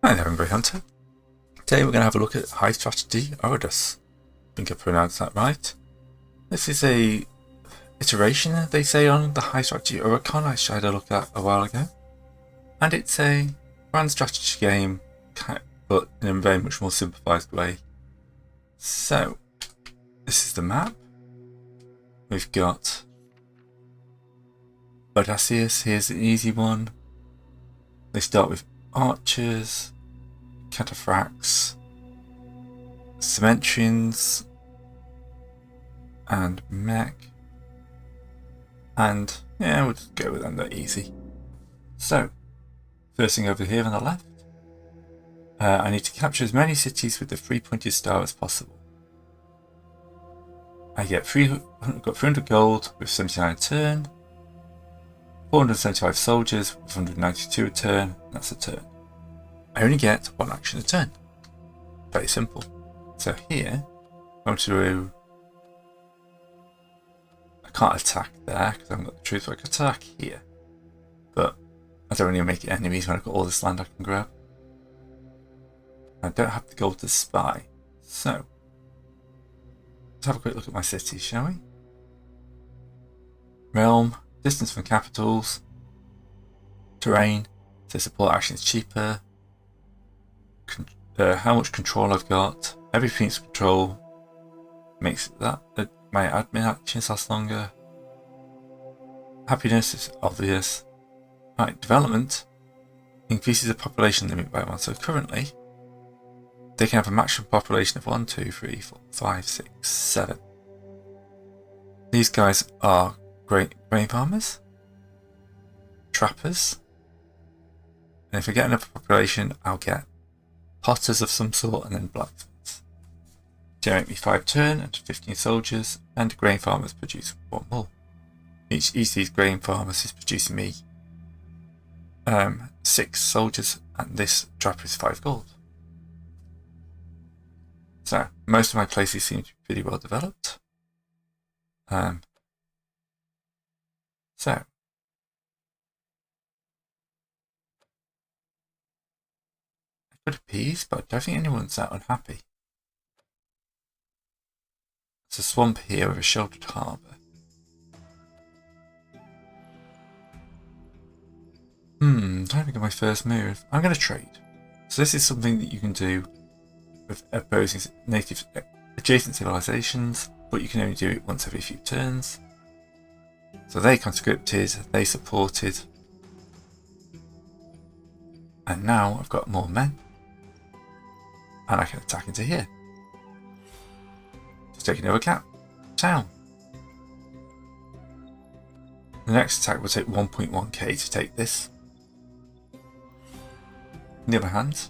Hi there, Hungry Hunter. Today we're going to have a look at High Strategy Oradros. I think I pronounced that right. This is a iteration, they say, on the High Strategy Oradros I tried to look at a while ago. And it's a grand strategy game, but in a very much more simplified way. So, this is the map. We've got Odysseus, here's an easy one. They start with archers, cataphracts, cementrians, and mech. And yeah, we'll just go with them, they're easy. So, first thing over here on the left, I need to capture as many cities with the 3-pointed star as possible. I get 300 gold with 79 a turn, 475 soldiers with 192 a turn, that's a turn. I only get one action a turn. Very simple. So here, I want to I can't attack there because I haven't got the truth, so I can attack here. But I don't really make enemies when I've got all this land I can grab. I don't have to go to spy. So, let's have a quick look at my cities, shall we? Realm, distance from capitals, terrain, so support action is cheaper, how much control I've got, every piece of control makes that my admin actions last longer. Happiness is obvious. Right, development increases the population limit by 1. So currently, they can have a maximum population of 1, 2, 3, 4, 5, 6, 7. These guys are grain farmers, trappers, and if I get enough population, I'll get potters of some sort and then blacksmiths. Generate me 5 turn and 15 soldiers, and grain farmers produce 1 more. Each of these grain farmers is producing me 6 soldiers, and this trapper is 5 gold. So, most of my places seem to be pretty well developed. So, I've got a peas, but I don't think anyone's that unhappy. There's a swamp here with a sheltered harbour. I'm trying to think of my first move. I'm going to trade. So this is something that you can do with opposing native adjacent civilizations, but you can only do it once every few turns. So they conscripted, they supported, and now I've got more men, and I can attack into here. Just taking over town. The next attack will take 1.1k to take this. On the other hand,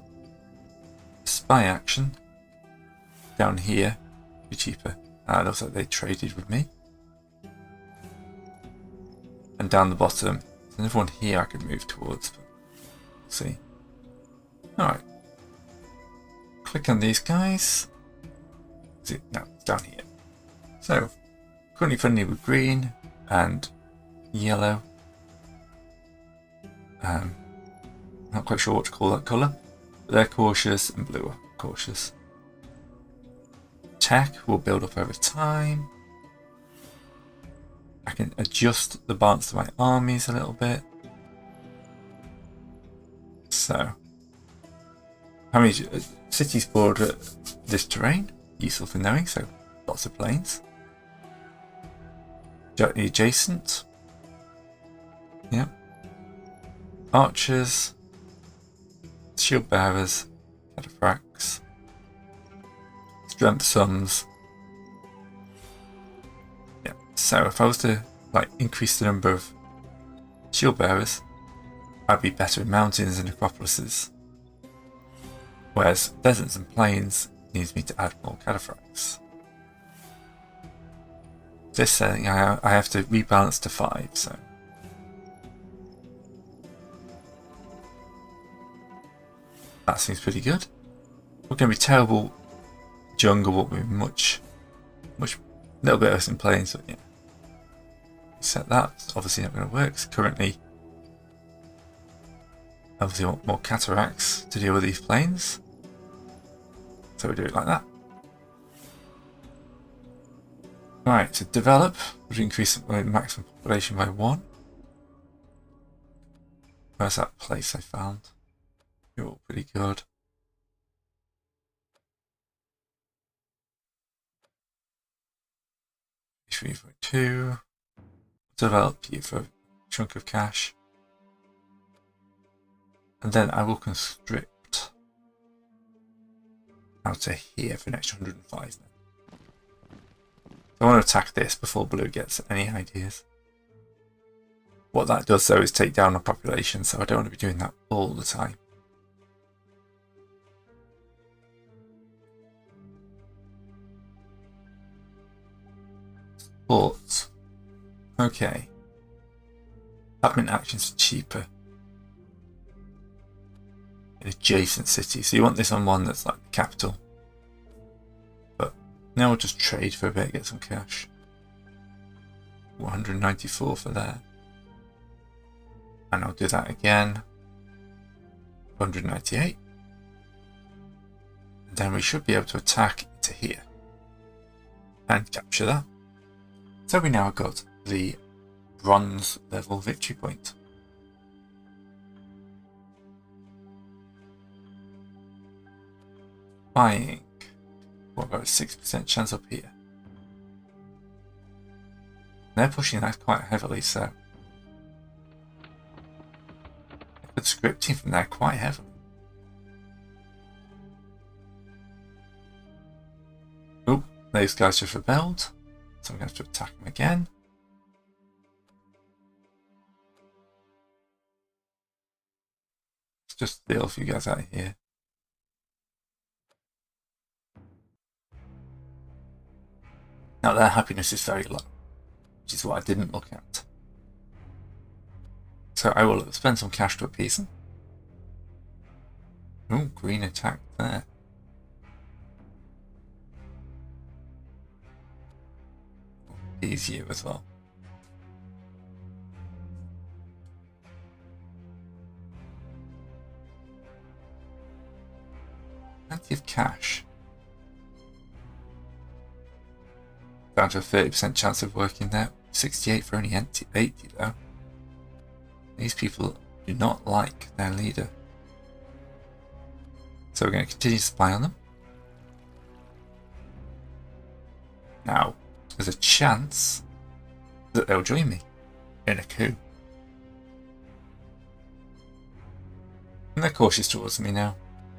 spy action down here would be cheaper. It looks like they traded with me. And down the bottom, there's another one here I could move towards, but we'll see. Alright. Click on these guys. No, it's down here. So, currently friendly with green and yellow. Not quite sure what to call that colour. But they're cautious and blue are cautious. Tech will build up over time. I can adjust the balance to my armies a little bit. So, how many cities border this terrain? Useful for knowing, so lots of plains. Directly adjacent. Yep. Archers. Shield bearers. Cataphracts. Strength sums. Yeah. So if I was to increase the number of shield bearers, I'd be better in mountains and necropolises. Whereas deserts and plains needs me to add more cataphracts. This setting I have to rebalance to 5, so that seems pretty good. We're going to be terrible jungle, but we're much little bit worse in plains, but yeah. Set that, it's obviously not going to work. So currently Obviously want more cataracts to deal with these planes. So we do it like that. Right, to develop, would increase the maximum population by 1. Where's that place I found? You're all pretty good. $3.2. Develop you for a chunk of cash. And then I will constrict out to here for an extra 105 then. I want to attack this before blue gets any ideas. What that does though is take down the population, so I don't want to be doing that all the time. Sports. Okay. Admin actions are cheaper in adjacent cities, so you want this on one that's like the capital. But now we'll just trade for a bit, get some cash. 194 for there. And I'll do that again. 198. And then we should be able to attack into here and capture that. So we now got the bronze level victory point. Buying. What about a 6% chance up here? They're pushing that quite heavily, so I could scripting from there quite heavily. Oh, those guys just rebelled, so I'm going to have to attack them again. Let's just steal a few guys out of here. Now their happiness is very low, which is what I didn't look at. So I will spend some cash to appease them. Oh, green attack there. Appease you as well. Plenty of cash. Down to a 30% chance of working there. 68 for only 80 though. These people do not like their leader. So we're going to continue to spy on them. Now, there's a chance that they'll join me in a coup. And they're cautious towards me now,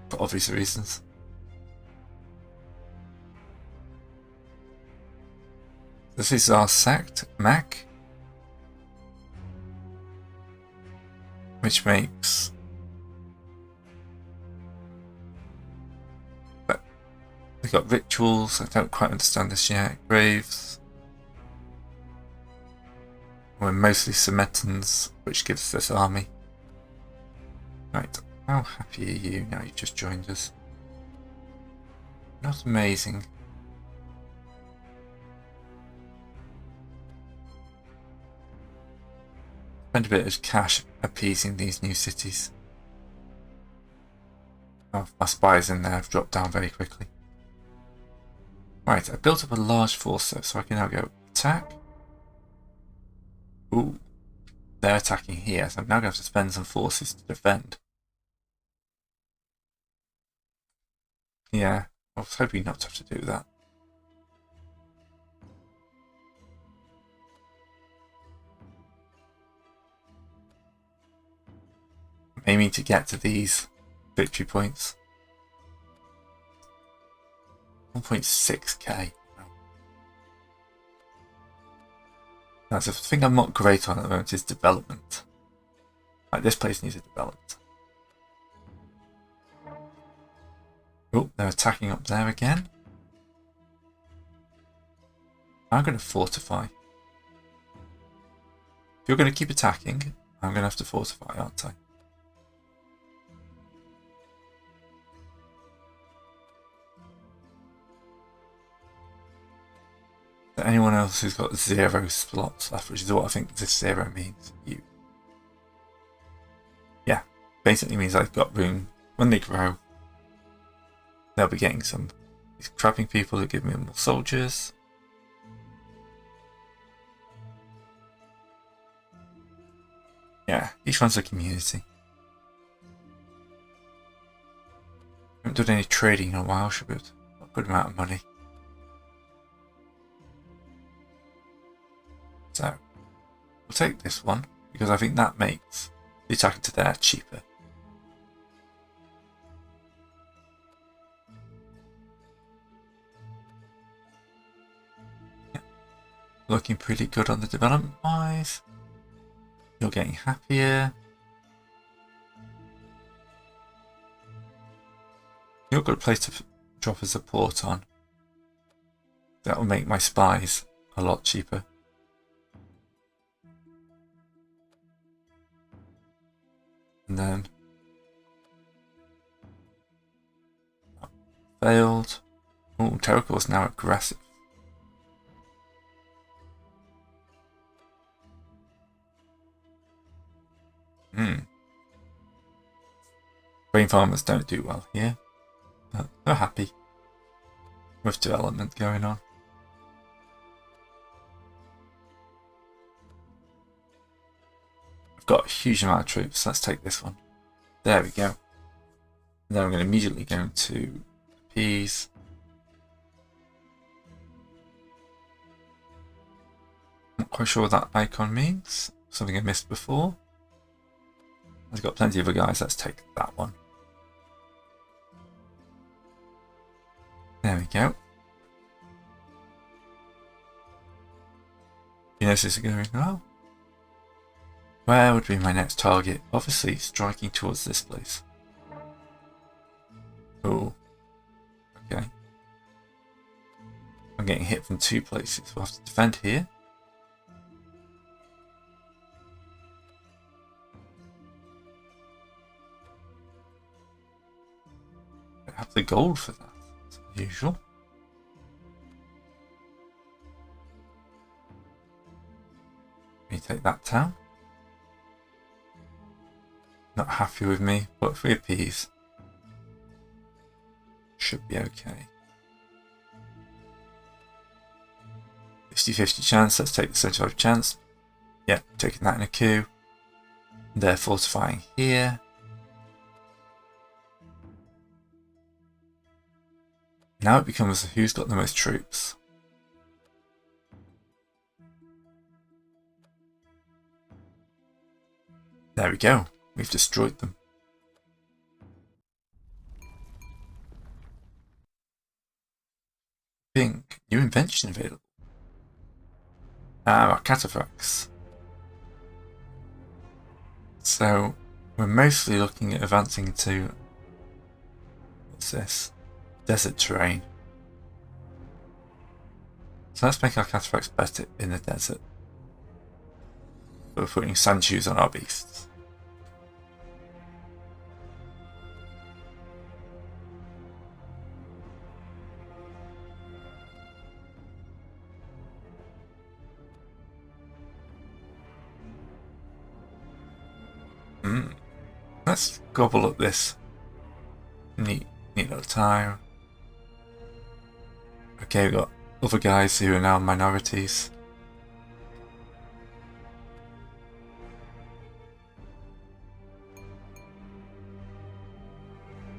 for obvious reasons. This is our sacked Mac, which makes we've got rituals. I don't quite understand this yet. Graves. We're mostly Cementans, which gives us this army. Right, how happy are you now you've just joined us? Not amazing. Spend a bit of cash appeasing these new cities. Oh, my spies in there have dropped down very quickly. Right, I built up a large force though, so I can now go attack. Ooh, they're attacking here, so I'm now going to have to spend some forces to defend. Yeah, I was hoping not to have to do that. I'm aiming to get to these victory points. 1.6k. Now, the thing I'm not great on at the moment is development. Like, this place needs a development. Oh, they're attacking up there again. I'm going to fortify. If you're going to keep attacking, I'm going to have to fortify, aren't I? Anyone else who's got 0 slots left, which is what I think this 0 means. You. Yeah, basically means I've got room. When they grow, they'll be getting some these trapping people who give me more soldiers. Yeah, each one's a community. Haven't done any trading in a while, should be a good amount of money. So we'll take this one because I think that makes the attack to there cheaper. Yeah. Looking pretty good on the development wise. You're getting happier. You're a good place to drop a support on. That will make my spies a lot cheaper. And then failed. Oh, Terrical is now aggressive. Grain farmers don't do well here. But they're happy with development going on. I've got a huge amount of troops. Let's take this one. There we go. And then I'm going to immediately go to peas. Not quite sure what that icon means. Something I missed before. I've got plenty of other guys. Let's take that one. There we go. You notice it's going well. Where would be my next target? Obviously striking towards this place. Oh. Okay. I'm getting hit from two places. We'll have to defend here. I have the gold for that. As usual. Let me take that town. Not happy with me, but 3 peas. Should be okay. 50-50 chance, let's take the 75 chance. Yep, taking that in a coup. They're fortifying here. Now it becomes who's got the most troops. There we go. We've destroyed them. Pink, new invention available. Our cataphracts. So we're mostly looking at advancing to, what's this? Desert terrain. So let's make our cataphracts better in the desert. We're putting sand shoes on our beasts. Let's gobble up this neat little tile. Okay, we've got other guys who are now minorities.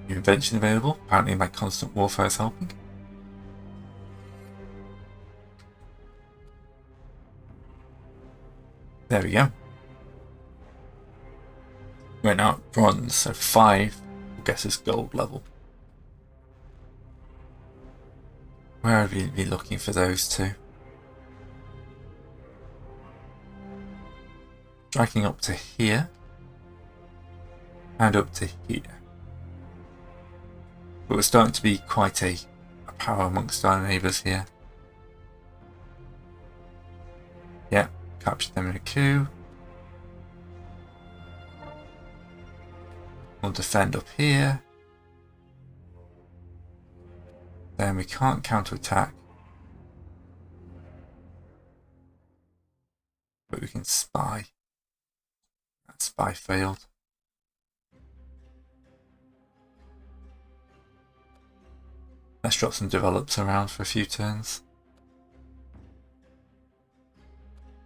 New invention available. Apparently my constant warfare is helping. There we go. We're now at bronze, so 5 will get us gold level. Where would we be looking for those two? Striking up to here. And up to here. But we're starting to be quite a power amongst our neighbours here. Yeah, captured them in a coup. We'll defend up here. Then we can't counter-attack. But we can spy. That spy failed. Let's drop some develops around for a few turns.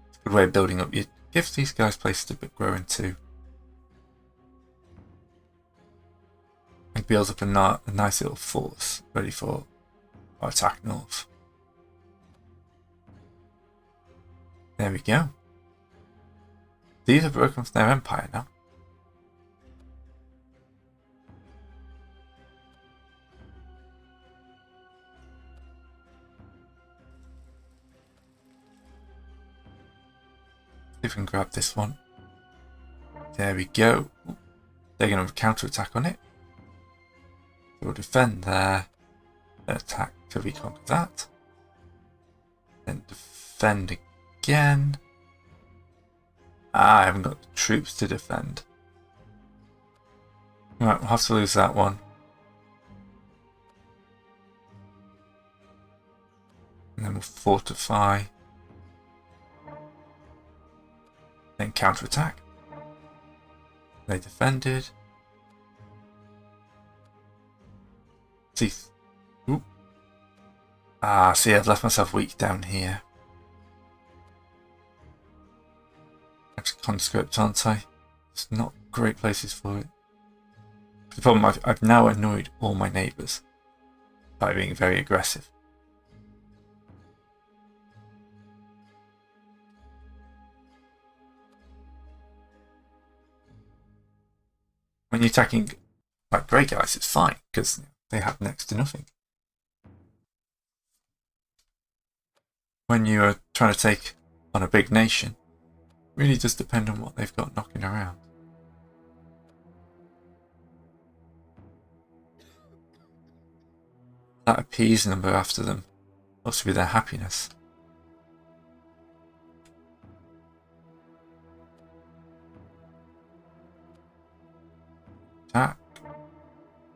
It's a good way of building up. You give these guys places to grow into. And builds up a nice little force ready for our attack north. There we go. These are broken from their empire now. See if we can grab this one. There we go. They're going to counter-attack on it. We'll defend there. Attack to reconquer that. Then defend again. I haven't got the troops to defend. Right, we'll have to lose that one. And then we'll fortify. Then counter-attack. They defended. See. Ooh. See, I've left myself weak down here. Actually, conscript, aren't I? It's not great places for it. The problem, I've now annoyed all my neighbours by being very aggressive. When you're attacking like great guys, it's fine because they have next to nothing. When you are trying to take on a big nation, it really does depend on what they've got knocking around. That appease number after them must be their happiness. Attack.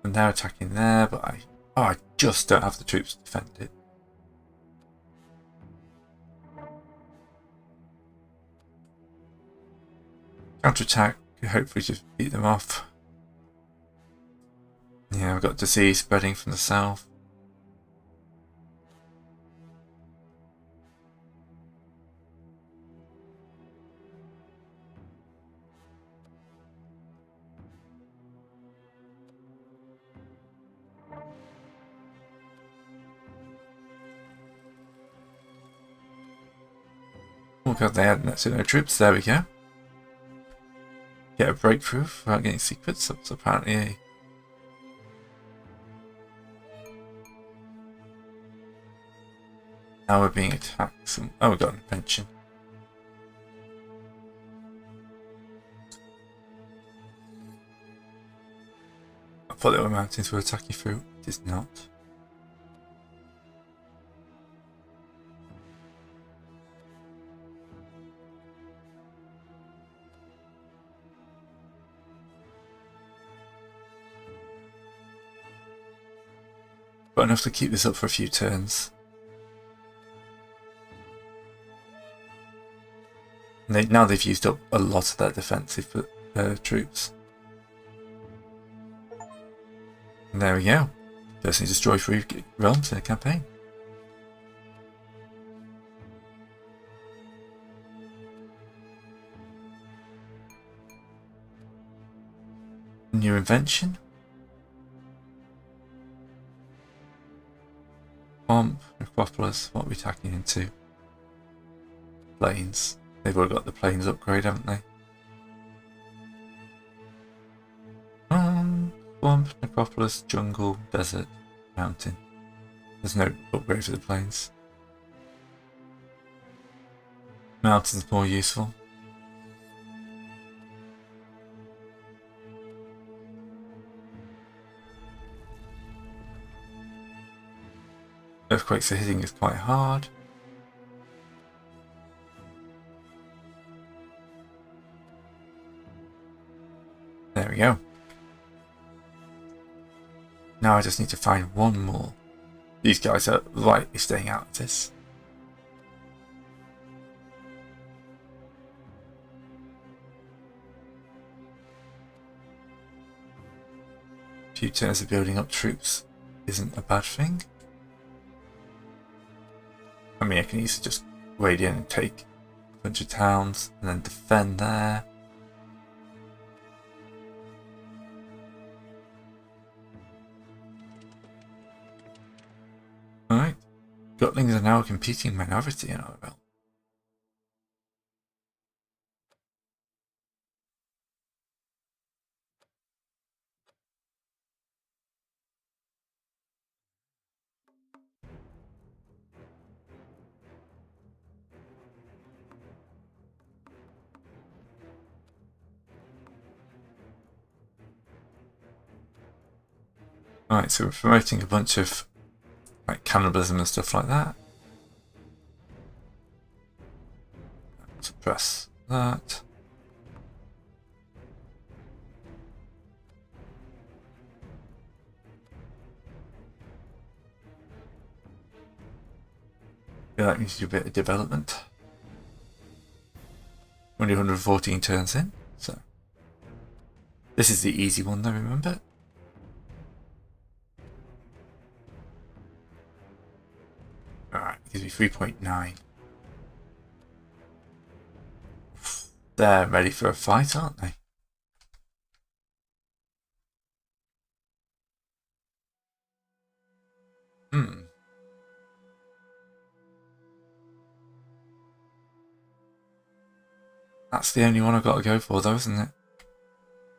And they're attacking there, but I just don't have the troops to defend it. Counter-attack, hopefully just beat them off. Yeah, we've got disease spreading from the south. Oh god, they had no troops. There we go. Get a breakthrough without getting secrets. That's apparently now we're being attacked. Oh, we got an invention. I thought there were mountains we're attacking through. It is not. Got enough to keep this up for a few turns. And now they've used up a lot of their defensive troops. And there we go. Personally destroy 3 realms in a campaign. New invention. Pomp, Necropolis, what are we attacking into? Plains. They've already got the plains upgrade, haven't they? Swamp, Necropolis, Jungle, Desert, Mountain. There's no upgrade for the plains. Mountain's more useful. Earthquakes are hitting us quite hard. There we go. Now I just need to find one more. These guys are lightly staying out of this. A few turns of building up troops isn't a bad thing. I mean, I can easily just wade in and take a bunch of towns and then defend there. Alright. Gotlings are now a competing minority in our realm. Alright, so we're promoting a bunch of like cannibalism and stuff like that. Suppress that. Yeah, that needs to do a bit of development. Only 114 turns in, so this is the easy one though, remember? Alright, gives me 3.9. They're ready for a fight, aren't they? That's the only one I've got to go for though, isn't it?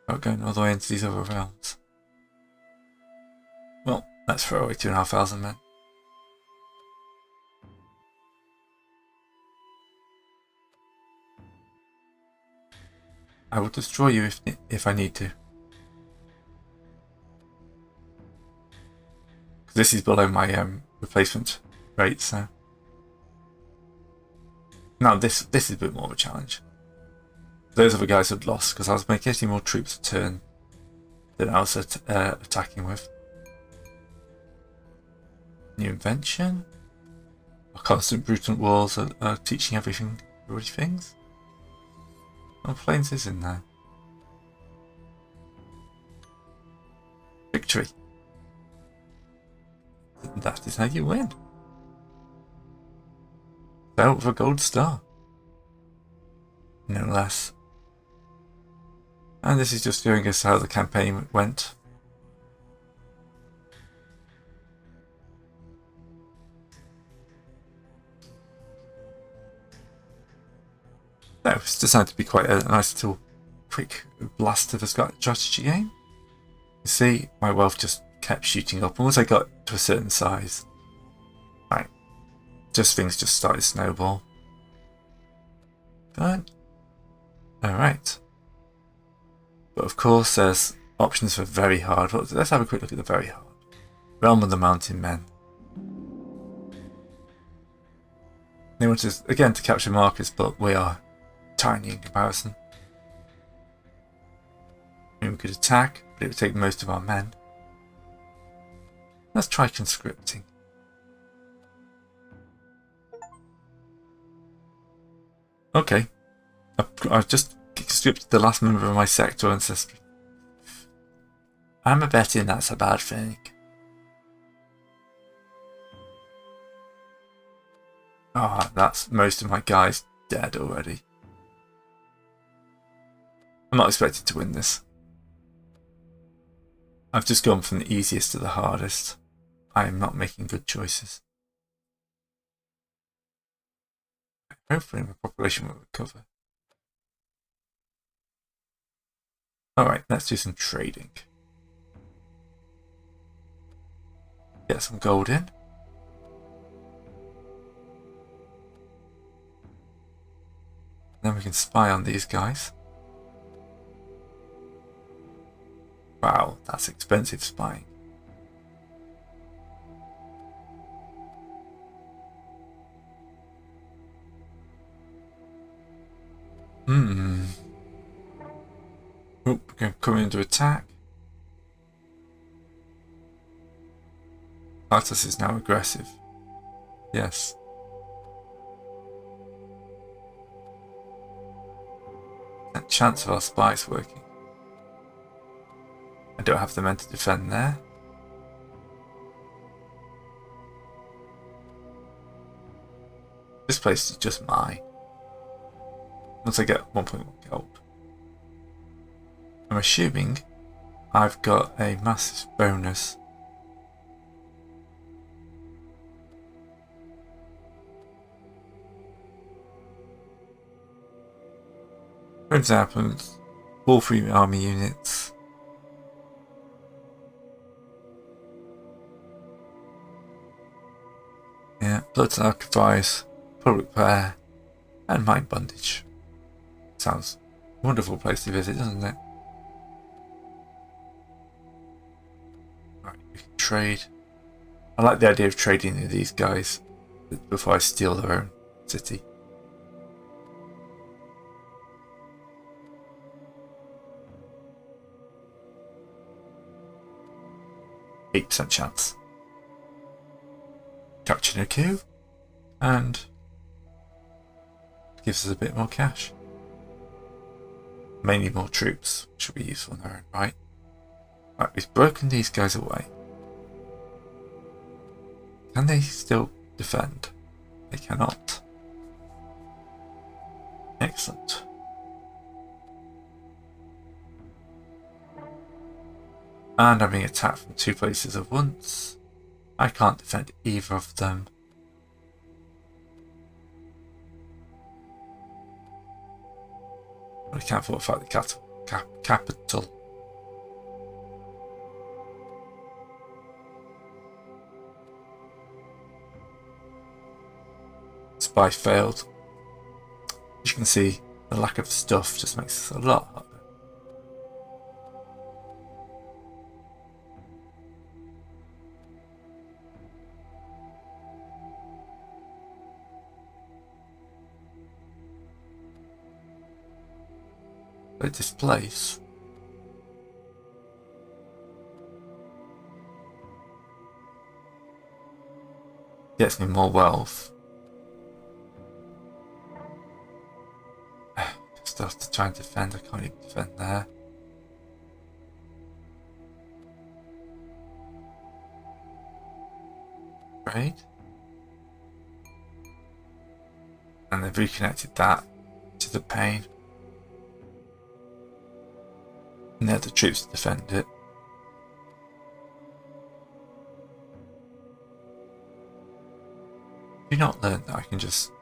Not going all the way into these other realms. Well, let's throw away 2,500 men. I will destroy you if I need to. Because this is below my replacement rate, so. Now this is a bit more of a challenge. Those other guys had lost because I was getting more troops a turn than I was attacking with. New invention. Our constant brutal walls are teaching everybody things. Oh, planes is in there. Victory. That is how you win. Vote for a gold star. No less. And this is just showing us how the campaign went. No, it's designed to be quite a nice little quick blast of a strategy game. You see, my wealth just kept shooting up. And once I got to a certain size, right, things just started to snowball. But, alright. But of course, there's options for very hard. Let's have a quick look at the very hard. Realm of the Mountain Men. They want us, again, to capture markets, but we are tiny in comparison. I mean, we could attack, but it would take most of our men. Let's try conscripting. Okay. I've just conscripted the last member of my sector ancestry. I'm a betting that's a bad thing. Ah, that's most of my guys dead already. I'm not expecting to win this. I've just gone from the easiest to the hardest. I am not making good choices. Hopefully my population will recover. Alright, let's do some trading. Get some gold in. Then we can spy on these guys. Wow, that's expensive spying. Oh, we're going to come in to attack. Titus is now aggressive. Yes. That chance of our spies working. I don't have the men to defend there. This place is just mine. Once I get 1.1 gold. I'm assuming I've got a massive bonus. For example, all 3 army units. Yeah, blood sacrifice, public prayer, and mind bondage. Sounds a wonderful place to visit, doesn't it? Right, we can trade. I like the idea of trading with these guys before I steal their own city. %8 chance. Capture a coup, and gives us a bit more cash. Mainly more troops, which will be useful in their own right. Right, we've broken these guys away. Can they still defend? They cannot. Excellent. And I'm being attacked from 2 places at once. I can't defend either of them. But I can't fortify the capital. Spy failed. As you can see, the lack of stuff just makes this a lot harder. But displace. Gets me more wealth. Stuff to try and defend. I can't even defend there. Right. And they've reconnected that to the pain. And they're the troops to defend it. Do you not learn that I can just,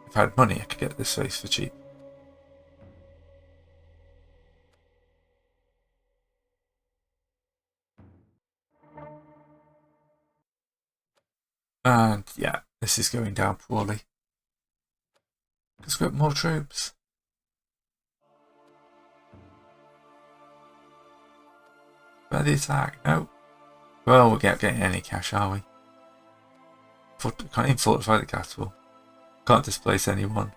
if I had money, I could get this place for cheap? And yeah, this is going down poorly. Let's get more troops. Where the attack? No. Well, we're getting any cash, are we? Can't even fortify the capital. Can't displace anyone.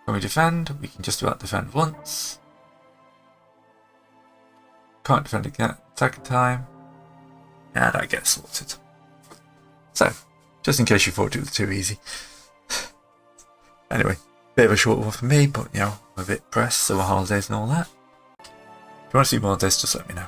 When we defend, we can just about defend once. Can't defend again second time. And I get sorted. So, just in case you thought it was too easy. Anyway, bit of a short one for me, but you know, I'm a bit pressed, summer holidays and all that. If you want to see more of this, just let me know.